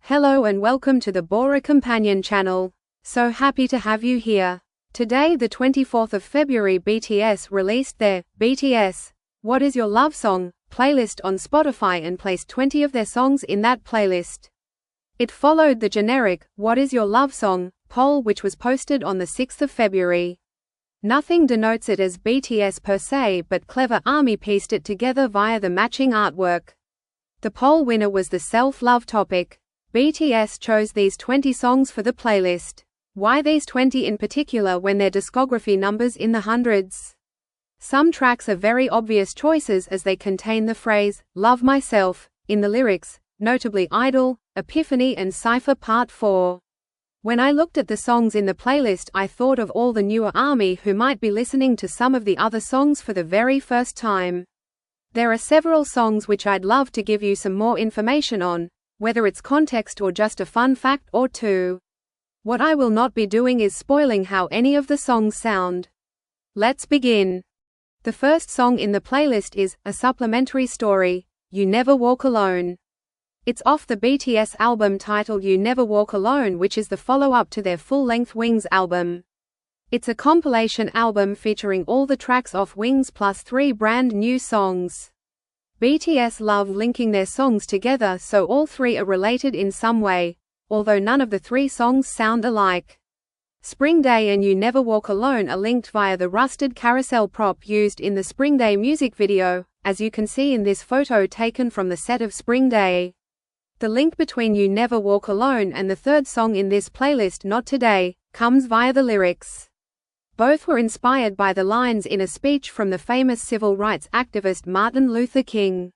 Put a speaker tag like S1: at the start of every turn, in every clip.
S1: Hello and welcome to the Bora Companion channel. So happy to have you here. Today, the 24th of February, BTS released their BTS What Is Your Love Song playlist on Spotify and placed 20 of their songs in that playlist. It followed the generic What Is Your Love Song poll, which was posted on the 6th of February. Nothing denotes it as BTS per se, but Clever Army pieced it together via the matching artwork. The poll winner was the self-love topic. BTS chose these 20 songs for the playlist. Why these 20 in particular when their discography numbers in the hundreds? Some tracks are very obvious choices as they contain the phrase, "Love Myself," in the lyrics, notably Idol, Epiphany and Cypher Part 4. When I looked at the songs in the playlist, I thought of all the newer ARMY who might be listening to some of the other songs for the very first time. There are several songs which I'd love to give you some more information on, whether it's context or just a fun fact or two. What I will not be doing is spoiling how any of the songs sound. Let's begin. The first song in the playlist is A Supplementary Story, You Never Walk Alone. It's off the BTS album titled You Never Walk Alone, which is the follow-up to their full-length Wings album. It's a compilation album featuring all the tracks off Wings plus 3 brand new songs. BTS love linking their songs together, so all three are related in some way, although none of the three songs sound alike. Spring Day and You Never Walk Alone are linked via the rusted carousel prop used in the Spring Day music video, as you can see in this photo taken from the set of Spring Day. The link between You Never Walk Alone and the third song in this playlist, Not Today, comes via the lyrics. Both were inspired by the lines in a speech from the famous civil rights activist Martin Luther King.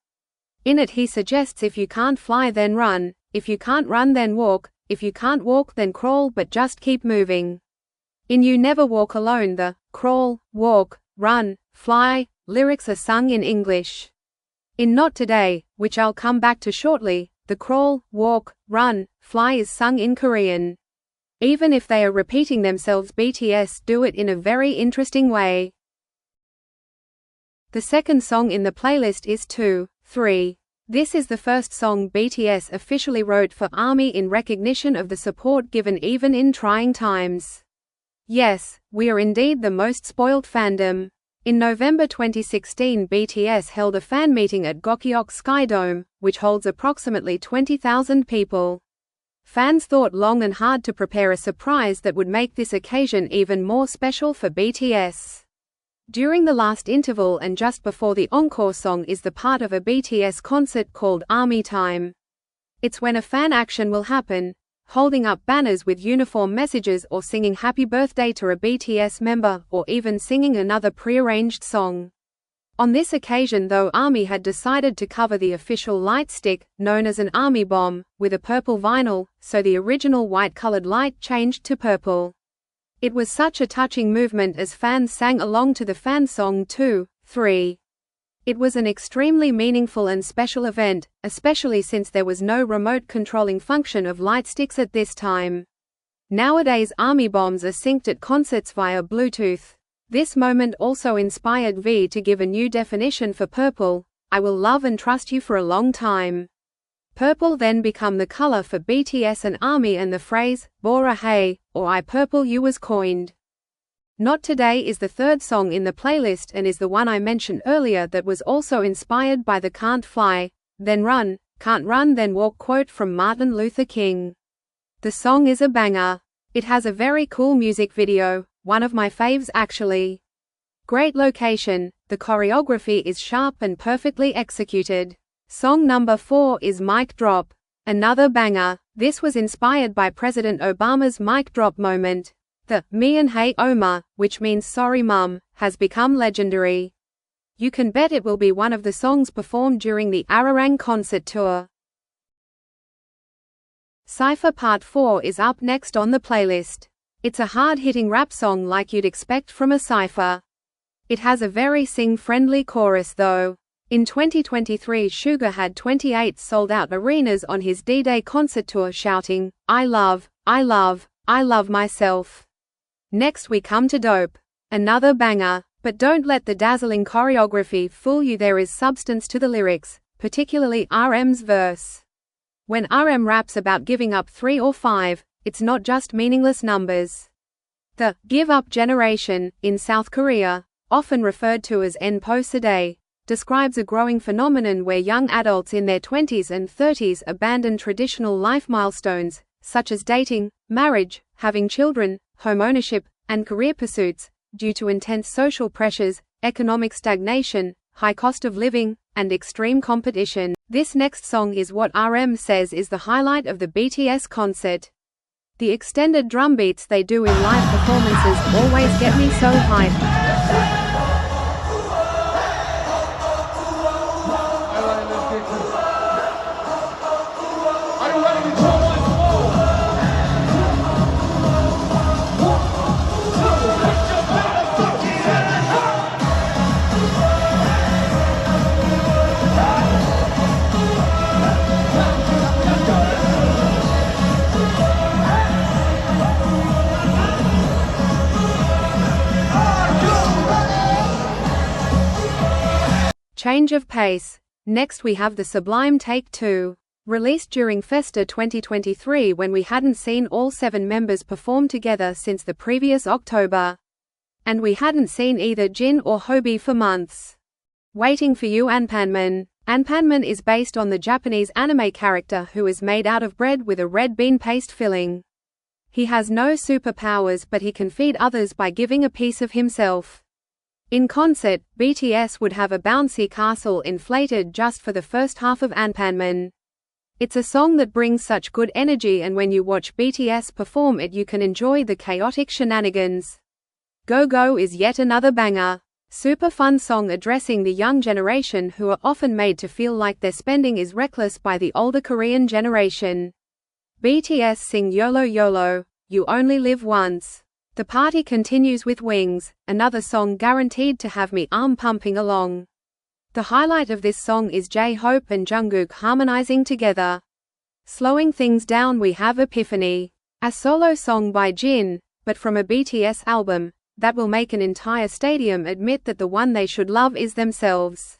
S1: In it he suggests if you can't fly then run, if you can't run then walk, if you can't walk then crawl, but just keep moving. In You Never Walk Alone, the crawl, walk, run, fly lyrics are sung in English. In Not Today, which I'll come back to shortly, the crawl, walk, run, fly is sung in Korean. Even if they are repeating themselves, BTS do it in a very interesting way. The second song in the playlist is 2, 3. This is the first song BTS officially wrote for ARMY in recognition of the support given even in trying times. Yes, we are indeed the most spoiled fandom. In November 2016, BTS held a fan meeting at Gokyeok Sky Dome, which holds approximately 20,000 people. Fans thought long and hard to prepare a surprise that would make this occasion even more special for BTS. During the last interval and just before the encore song is the part of a BTS concert called ARMY Time. It's when a fan action will happen, holding up banners with uniform messages or singing happy birthday to a BTS member, or even singing another prearranged song. On this occasion though, ARMY had decided to cover the official light stick, known as an ARMY bomb, with a purple vinyl, so the original white-colored light changed to purple. It was such a touching movement as fans sang along to the fan song 2, 3. It was an extremely meaningful and special event, especially since there was no remote controlling function of light sticks at this time. Nowadays ARMY bombs are synced at concerts via Bluetooth. This moment also inspired V to give a new definition for purple: I will love and trust you for a long time. Purple then became the color for BTS and ARMY, and the phrase, Bora Hey, or I Purple You was coined. Not Today is the third song in the playlist and is the one I mentioned earlier that was also inspired by the Can't Fly, Then Run, Can't Run Then Walk quote from Martin Luther King. The song is a banger. It has a very cool music video, one of my faves actually. Great location, the choreography is sharp and perfectly executed. Song number 4 is Mic Drop. Another banger. This was inspired by President Obama's mic drop moment. The "Me and Hey Oma," which means sorry mum, has become legendary. You can bet it will be one of the songs performed during the Arirang concert tour. Cypher Part 4 is up next on the playlist. It's a hard-hitting rap song like you'd expect from a cypher. It has a very sing-friendly chorus though. In 2023, Suga had 28 sold-out arenas on his D-Day concert tour shouting, I love, I love, I love myself. Next we come to Dope. Another banger. But don't let the dazzling choreography fool you, there is substance to the lyrics, particularly RM's verse. When RM raps about giving up 3 or 5, it's not just meaningless numbers. The give up generation, in South Korea, often referred to as Npo Sedae, describes a growing phenomenon where young adults in their 20s and 30s abandon traditional life milestones, such as dating, marriage, having children, home ownership, and career pursuits, due to intense social pressures, economic stagnation, high cost of living, and extreme competition. This next song is what RM says is the highlight of the BTS concert. The extended drum beats they do in live performances always get me so hyped. Change of pace. Next we have the sublime Take 2. Released during Festa 2023 when we hadn't seen all 7 members perform together since the previous October. And we hadn't seen either Jin or Hobi for months. Waiting for You Anpanman. Anpanman is based on the Japanese anime character who is made out of bread with a red bean paste filling. He has no superpowers but he can feed others by giving a piece of himself. In concert, BTS would have a bouncy castle inflated just for the first half of Anpanman. It's a song that brings such good energy and when you watch BTS perform it you can enjoy the chaotic shenanigans. Go Go is yet another banger. Super fun song addressing the young generation who are often made to feel like their spending is reckless by the older Korean generation. BTS sing YOLO YOLO, You Only Live Once. The party continues with Wings, another song guaranteed to have me arm pumping along. The highlight of this song is J-Hope and Jungkook harmonizing together. Slowing things down we have Epiphany, a solo song by Jin, but from a BTS album, that will make an entire stadium admit that the one they should love is themselves.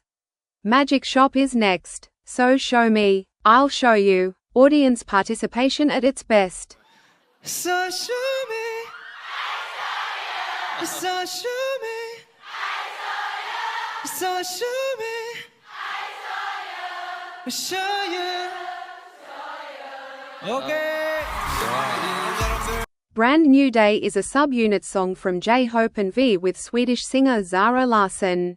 S1: Magic Shop is next, So Show Me, I'll Show You, audience participation at its best.
S2: So show me. So show me. So show me. Show you. Okay.
S1: Brand New Day is a subunit song from J-Hope and V with Swedish singer Zara Larsson.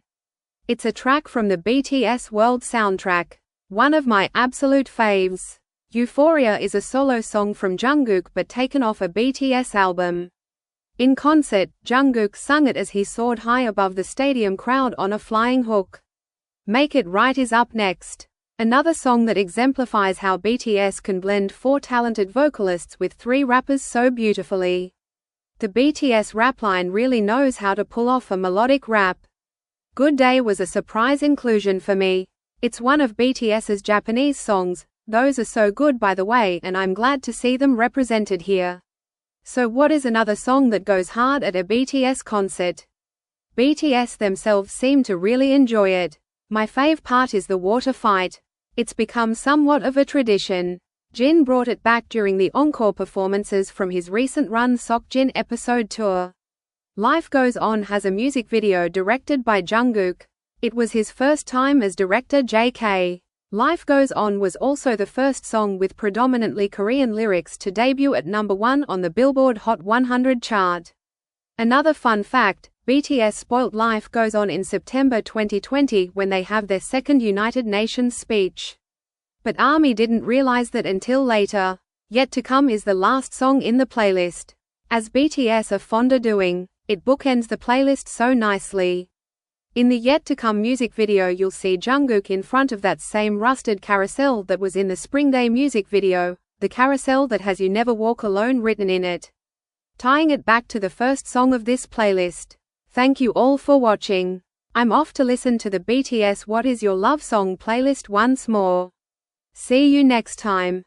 S1: It's a track from the BTS World soundtrack. One of my absolute faves. Euphoria is a solo song from Jungkook but taken off a BTS album. In concert, Jungkook sung it as he soared high above the stadium crowd on a flying hook. Make It Right is up next. Another song that exemplifies how BTS can blend 4 talented vocalists with 3 rappers so beautifully. The BTS rap line really knows how to pull off a melodic rap. Good Day was a surprise inclusion for me. It's one of BTS's Japanese songs, those are so good by the way, and I'm glad to see them represented here. So what is another song that goes hard at a BTS concert? BTS themselves seem to really enjoy it. My fave part is the water fight. It's become somewhat of a tradition. Jin brought it back during the encore performances from his recent run Seokjin episode tour. Life Goes On has a music video directed by Jungkook. It was his first time as director JK. Life Goes On was also the first song with predominantly Korean lyrics to debut at #1 on the Billboard Hot 100 chart. Another fun fact, BTS spoilt Life Goes On in September 2020 when they have their second United Nations speech. But ARMY didn't realize that until later. Yet to Come is the last song in the playlist. As BTS are fond of doing, it bookends the playlist so nicely. In the Yet to Come music video you'll see Jungkook in front of that same rusted carousel that was in the Spring Day music video, the carousel that has You Never Walk Alone written in it. Tying it back to the first song of this playlist. Thank you all for watching. I'm off to listen to the BTS What Is Your Love Song playlist once more. See you next time.